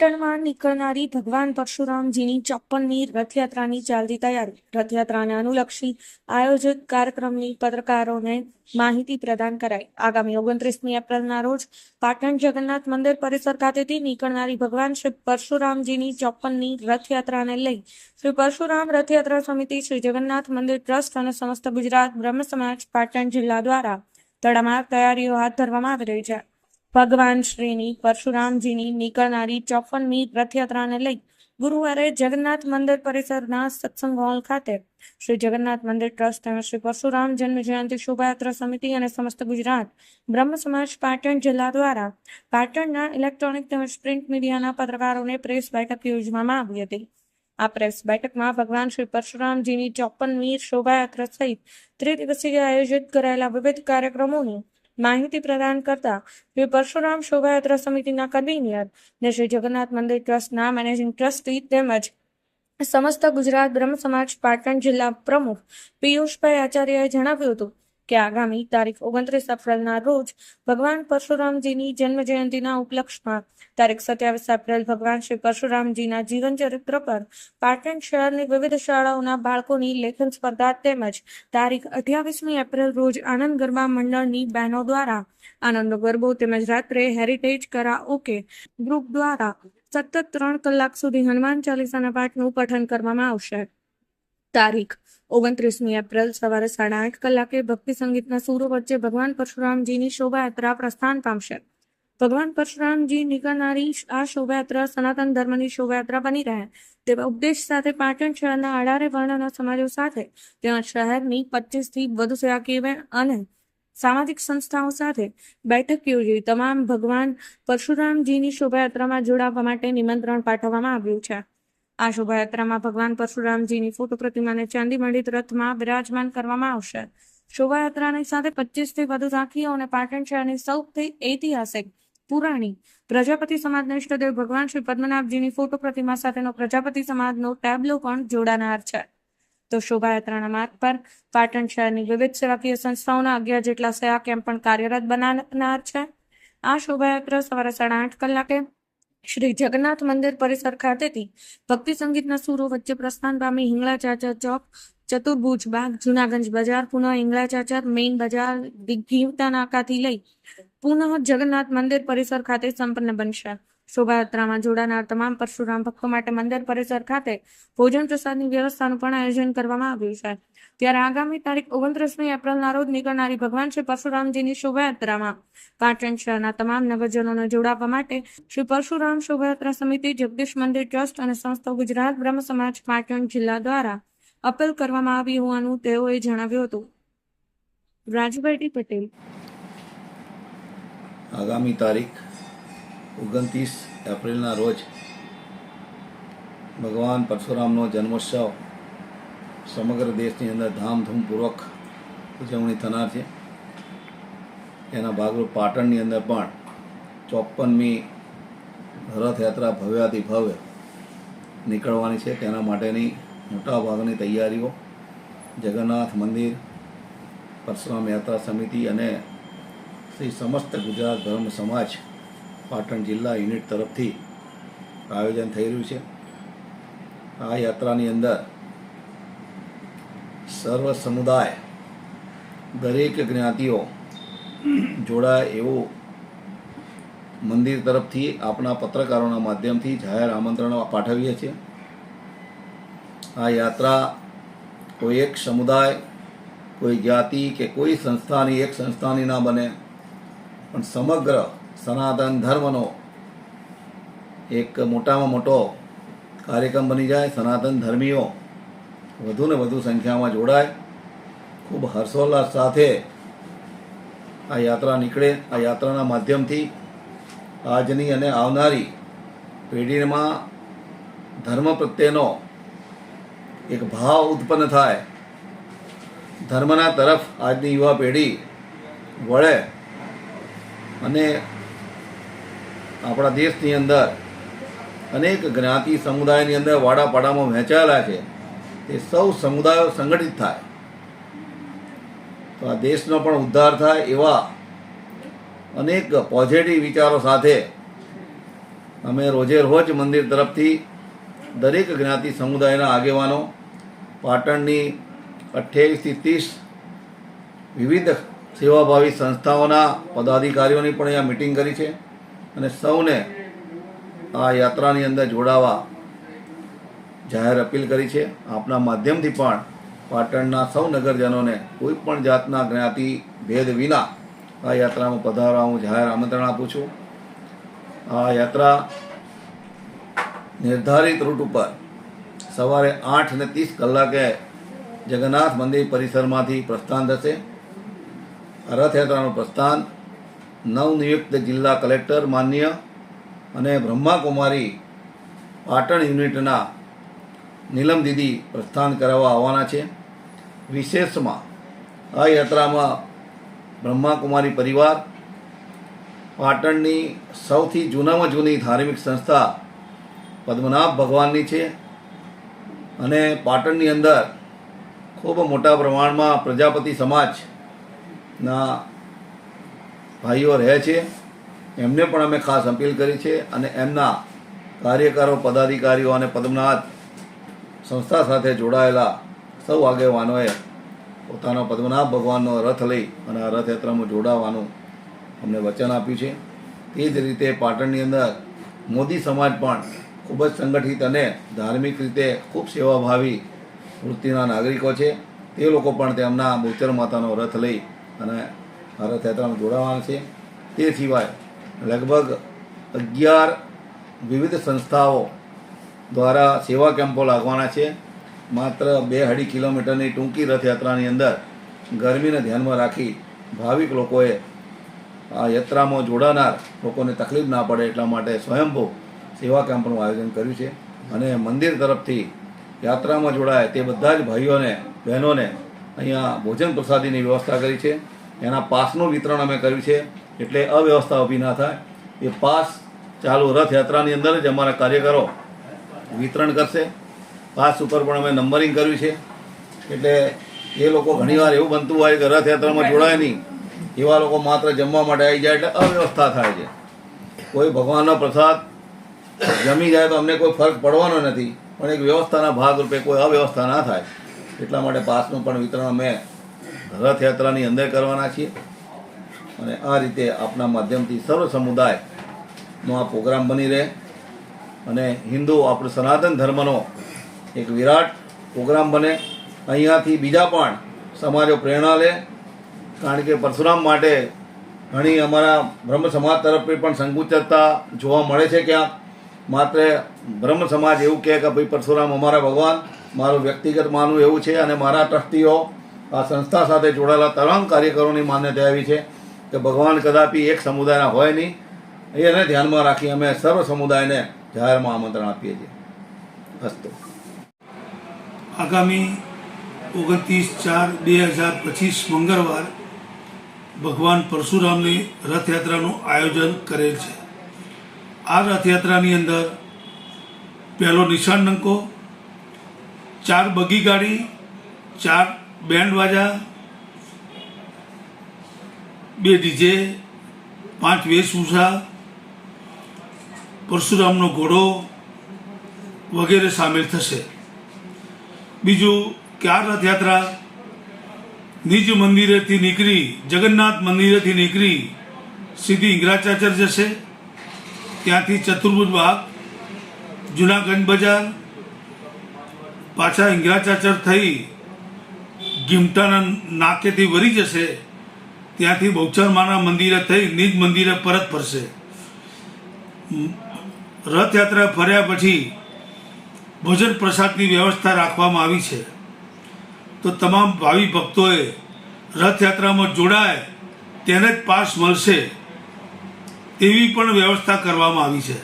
પાટણમાં નીકળનારી ભગવાન પરશુરામજીની 54મી રથયાત્રાની ચાલતી તૈયારી. રથયાત્રાને અનુલક્ષી આયોજિત કાર્યક્રમની પત્રકારોને માહિતી પ્રદાન કરાઈ. આગામી 29મી એપ્રિલના રોજ પાટણ જગન્નાથ મંદિર પરિસર ખાતેથી નીકળનારી ભગવાન શ્રી પરશુરામજીની 54મી રથયાત્રાને લઈ શ્રી પરશુરામ રથયાત્રા સમિતિ, શ્રી જગન્નાથ મંદિર ટ્રસ્ટ અને સમસ્ત ગુજરાત બ્રહ્મ સમાજ પાટણ જિલ્લા દ્વારા તડામાર તૈયારીઓ હાથ ધરવામાં આવી રહી છે. ભગવાન શ્રીની પરશુરામજીની નીકળનારી 54મી રથયાત્રાને લઈ ગુરુવારે જગન્નાથ મંદિર પરિસરના સત્સંગ હોલ ખાતે શ્રી જગન્નાથ મંદિર ટ્રસ્ટ અને શ્રી પરશુરામ જન્મ જયંતિ શોભાયાત્રા સમિતિ અને સમસ્ત ગુજરાત બ્રહ્મ સમાજ પાટણ જિલ્લા દ્વારા પાટણના ઇલેક્ટ્રોનિક તેમજ પ્રિન્ટ મીડિયાના પત્રકારોને પ્રેસ બેઠક યોજવામાં આવી હતી. આ પ્રેસ બેઠકમાં ભગવાન શ્રી પરશુરામજીની 54મી શોભાયાત્રા સહિત ત્રિદિવસીય આયોજિત કરાયેલા વિવિધ કાર્યક્રમોની માહિતી પ્રદાન કરતા શ્રી પરશુરામ શોભાયાત્રા સમિતિના કન્વીનર ને શ્રી જગન્નાથ મંદિર ટ્રસ્ટના મેનેજિંગ ટ્રસ્ટી તેમજ સમસ્ત ગુજરાત બ્રહ્મ સમાજ પાટણ જિલ્લા પ્રમુખ પિયુષભાઈ આચાર્યએ જણાવ્યું હતું કે આગામી તારીખ 29 એપ્રિલના રોજ ભગવાન પરશુરામજીની જન્મ જયંતિના ઉપલક્ષમાં તારીખ 27 એપ્રિલ ભગવાન શ્રી પરશુરામજીના જીવન ચરિત્ર પર પાટણ શહેરની વિવિધ શાળાઓના બાળકોની લેખન સ્પર્ધા તેમજ તારીખ 28મી એપ્રિલ રોજ આનંદ ગરબા મંડળની બહેનો દ્વારા આનંદ ગરબો તેમજ રાત્રે હેરિટેજ કરાઓકે ગ્રુપ દ્વારા સતત 3 કલાક સુધી હનુમાન ચાલીસાના પાઠનું પઠન કરવામાં આવશે. તારીખ 29મી એપ્રિલ સવારે 8:30 કલાકે ભક્તિ સંગીતના સૂરો વચ્ચે ભગવાન પરશુરામજીની શોભાયાત્રા પ્રસ્થાન પામશે. ભગવાન પરશુરામજી નીકળનારી આ શોભાયાત્રા સનાતન ધર્મની શોભાયાત્રા બની રહે તેવા ઉદ્દેશ સાથે પાટણ શહેરના 18 વર્ણના સમાજો સાથે તેમજ શહેરની 25થી વધુ સેવાકીય અને સામાજિક સંસ્થાઓ સાથે બેઠક યોજી તમામ ભગવાન પરશુરામજીની શોભાયાત્રામાં જોડાવા માટે નિમંત્રણ પાઠવવામાં આવ્યું છે. આ શોભાયાત્રામાં ભગવાન પરશુરામજીની ફોટો પ્રતિમાને ચાંદી મંડિત રથમાં બિરાજમાન કરવામાં આવશે. શોભાયાત્રાની સાથે 25થી વધુ ઝાંખીઓ અને પાટણ શહેરની સૌથી ઐતિહાસિક પુરાણી પ્રજાપતિ સમાજના ઇષ્ટદેવ ભગવાન શ્રી પદ્મનાભજીની ફોટો પ્રતિમા સાથેનો પ્રજાપતિ સમાજનો ટેબ્લો પણ જોડાનાર છે. તો શોભાયાત્રાના માર્ગ પર પાટણ શહેરની વિવિધ સેવાકીય સંસ્થાઓના 11 જેટલા સેવા કેમ્પ પણ કાર્યરત બનાવનાર છે. આ શોભાયાત્રા સવારે 8:30 કલાકે શ્રી જગન્નાથ મંદિર પરિસર ખાતેથી ભક્તિ સંગીતના સૂરો વચ્ચે પ્રસ્થાન પામી હિંગળા ચાચર ચોક, ચતુર્ભુજ બાગ, જૂનાગંજ બજાર, પુનઃ હિંગળા ચાચર મેઇન બજાર, દીઘીવતા નાકાથી લઈ પુનઃ જગન્નાથ મંદિર પરિસર ખાતે સંપન્ન બનશે. શોભાયાત્રામાં જોડાનાર તમામ પરશુરામ ભક્તો માટે મંદિર પરિસર ખાતે ભોજન પ્રસાદની વ્યવસ્થાનું પણ આયોજન કરવામાં આવ્યું છે. ત્યારે આગામી તારીખ 29મી એપ્રિલના રોજ નીકળનારી ભગવાન શ્રી પરશુરામજીની શોભાયાત્રામાં પાટણ શહેરના તમામ નગરજનોને જોડાવા માટે શ્રી પરશુરામ શોભાયાત્રા સમિતિ, જગદીશ મંદિર ટ્રસ્ટ અને સંસ્થ ગુજરાત બ્રહ્મ સમાજ પાટણ જિલ્લા દ્વારા અપીલ કરવામાં આવી હોવાનું તેઓએ જણાવ્યું હતું. રાજુભાઈ પટેલ. આગામી તારીખ 29 એપ્રિલના રોજ ભગવાન પરશુરામનો જન્મોત્સવ સમગ્ર દેશની અંદર ધામધૂમપૂર્વક ઉજવણી થનાર છે. એના ભાગરૂપ પાટણની અંદર પણ 54મી રથયાત્રા ભવ્યાતિ ભવ્ય નીકળવાની છે. તેના માટેની મોટાભાગની તૈયારીઓ જગન્નાથ મંદિર, પરશુરામ યાત્રા સમિતિ અને શ્રી સમસ્ત ગુજરાત ધર્મ સમાજ પાટણ જિલ્લા યુનિટ તરફથી આયોજન થઈ રહ્યું છે. આ યાત્રાની અંદર સર્વ સમુદાય, દરેક જ્ઞાતિઓ જોડાય એવું મંદિર તરફથી આપણા પત્રકારોના માધ્યમથી જાહેર આમંત્રણ પાઠવીએ છીએ. આ યાત્રા કોઈ એક સમુદાય, કોઈ જ્ઞાતિ કે કોઈ સંસ્થાની એક સંસ્થાની ના બને, પણ સમગ્ર સનાતન ધર્મનો એક મોટામાં મોટો કાર્યક્રમ બની જાય. સનાતન ધર્મીઓ વધુ ને વધુ સંખ્યામાં જોડાય, ખૂબ હર્ષોલ્લાસ સાથે આ યાત્રા નીકળે. આ યાત્રાના માધ્યમથી આજની અને આવનારી પેઢીમાં ધર્મ પ્રત્યેનો એક ભાવ ઉત્પન્ન થાય, ધર્મના તરફ આજની યુવા પેઢી વળે અને આપણા દેશની અંદર અનેક જ્ઞાતિ સમુદાયની અંદર વાડાપાડામાં વહેંચાયેલા છે તે સૌ સમુદાયો સંગઠિત થાય તો આ દેશનો પણ ઉદ્ધાર થાય એવા અનેક પોઝિટિવ વિચારો સાથે અમે રોજે રોજ મંદિર તરફથી દરેક જ્ઞાતિ સમુદાયના આગેવાનો પાટણની 28થી 30 વિવિધ સેવાભાવી સંસ્થાઓના પદાધિકારીઓની પણ અહીંયા મિટિંગ કરી છે અને સૌને આ યાત્રાની અંદર જોડાવા જાહેર અપીલ કરી છે. આપના માધ્યમથી પણ પાટણના સૌ નગરજનોને કોઈ પણ જાતના જ્ઞાતિ ભેદ વિના આ યાત્રામાં પધારવા હું જાહેર આમંત્રણ આપું છું. આ યાત્રા નિર્ધારિત રૂટ ઉપર સવારે 8:30 કલાકે જગન્નાથ મંદિર પરિસરમાંથી પ્રસ્થાન થશે. રથયાત્રાનું પ્રસ્થાન નવનિયુક્ત જિલ્લા કલેક્ટર માનનીય અને બ્રહ્માકુમારી પાટણ યુનિટના નીલમ દીદી પ્રસ્થાન કરાવવા આવવાના છે. વિશેષમાં આ યાત્રામાં બ્રહ્માકુમારી પરિવાર, પાટણની સૌથી જૂનામાં જૂની ધાર્મિક સંસ્થા પદ્મનાભ ભગવાનની છે અને પાટણની અંદર ખૂબ મોટા પ્રમાણમાં પ્રજાપતિ સમાજના ભાઈઓ રહે છે. એમને પણ અમે ખાસ અપીલ કરી છે અને એમના કાર્યકરો, પદાધિકારીઓ અને પદ્મનાભ સંસ્થા સાથે જોડાયેલા સૌ આગેવાનોએ પોતાનો પદ્મનાભ ભગવાનનો રથ લઈ અને આ રથયાત્રામાં જોડાવાનું અમને વચન આપ્યું છે. તે જ રીતે પાટણની અંદર મોદી સમાજ પણ ખૂબ જ સંગઠિત અને ધાર્મિક રીતે ખૂબ સેવાભાવી વૃત્તિના નાગરિકો છે. તે લોકો પણ તેમના બોચર માતાનો રથ લઈ અને આ રથયાત્રામાં જોડાવાના છે. તે સિવાય લગભગ 11 વિવિધ સંસ્થાઓ દ્વારા સેવા કેમ્પો લાગવાના છે. માત્ર 2.5 કિલોમીટરની ટૂંકી રથયાત્રાની અંદર ગરમીને ધ્યાનમાં રાખી ભાવિક લોકોએ આ યાત્રામાં જોડાનાર લોકોને તકલીફ ના પડે એટલા માટે સ્વયંભૂ સેવા કેમ્પનું આયોજન કર્યું છે અને મંદિર તરફથી યાત્રામાં જોડાય તે બધા જ ભાઈઓને, બહેનોને અહીંયા ભોજન પ્રસાદીની વ્યવસ્થા કરી છે. એના પાસનું વિતરણ અમે કર્યું છે એટલે અવ્યવસ્થા ઊભી ના થાય. એ પાસ ચાલુ રથયાત્રાની અંદર જ અમારા કાર્યકરો વિતરણ કરશે. પાસ ઉપર પણ અમે નંબરિંગ કર્યું છે એટલે એ લોકો ઘણીવાર એવું બનતું હોય કે રથયાત્રામાં જોડાય નહીં, એવા લોકો માત્ર જમવા માટે આવી જાય એટલે અવ્યવસ્થા થાય છે. કોઈ ભગવાનનો પ્રસાદ જમી જાય તો અમને કોઈ ફરક પડવાનો નથી, પણ એક વ્યવસ્થાના ભાગરૂપે કોઈ અવ્યવસ્થા ના થાય એટલા માટે પાસનું પણ વિતરણ અમે રથયાત્રાની અંદર કરવાના છીએ. અને આ રીતે આપના માધ્યમથી સર્વ સમુદાયનો આ પ્રોગ્રામ બની રહે અને હિન્દુ આપણો સનાતન ધર્મનો એક વિરાટ પ્રોગ્રામ બને. અહીંયાથી બીજા પણ સમાજો પ્રેરણા લે, કારણ કે પરશુરામ માટે ઘણી અમારા બ્રહ્મ સમાજ તરફથી પણ સંકુચિતતા જોવા મળે છે. ક્યાંક માત્ર બ્રહ્મ સમાજ એવું કહે કે ભાઈ પરશુરામ અમારા ભગવાન, મારું વ્યક્તિગત માનવું એવું છે અને મારા ટ્રસ્ટીઓ આ સંસ્થા સાથે જોડાયેલા તમામ કાર્યકરોની માન્યતા એવી છે કે ભગવાન કદાપી એક સમુદાયના હોય નહીં. એને ધ્યાનમાં રાખી અમે સર્વ સમુદાયને જાહેરમાં આમંત્રણ આપીએ છીએ. અસ્તુ. આગામી 29/4/2025 મંગળવાર ભગવાન પરશુરામની રથયાત્રાનું આયોજન કરેલ છે. આ રથયાત્રાની અંદર પહેલો નિશાન નંકો, 4 બગી ગાડી, 4 બેન્ડ વાજા, 2 ડીજે, 5 વેશભૂષા, પરશુરામનો ઘોડો વગેરે સામેલ થશે. બીજું કે આ રથયાત્રા નિજ મંદિરેથી નીકળી, જગન્નાથ મંદિરેથી નીકળી સીધી ઇંગરાચાચર જશે. ત્યાંથી ચતુર્ભુજ બાગ, જૂનાગંજ બજાર, પાછા ઇંગરાચાચર થઈ ગીમટાના નાકેથી વળી જશે. ત્યાંથી બહુચરમાના મંદિરે થઈ નિજ મંદિરે પરત ફરશે. રથયાત્રા ફર્યા પછી ભોજન પ્રસાદની વ્યવસ્થા રાખવામાં આવી છે. તો તમામ ભાવિ ભક્તોએ રથયાત્રામાં જોડાય તેને જ પાસ મળશે તેવી પણ વ્યવસ્થા કરવામાં આવી છે.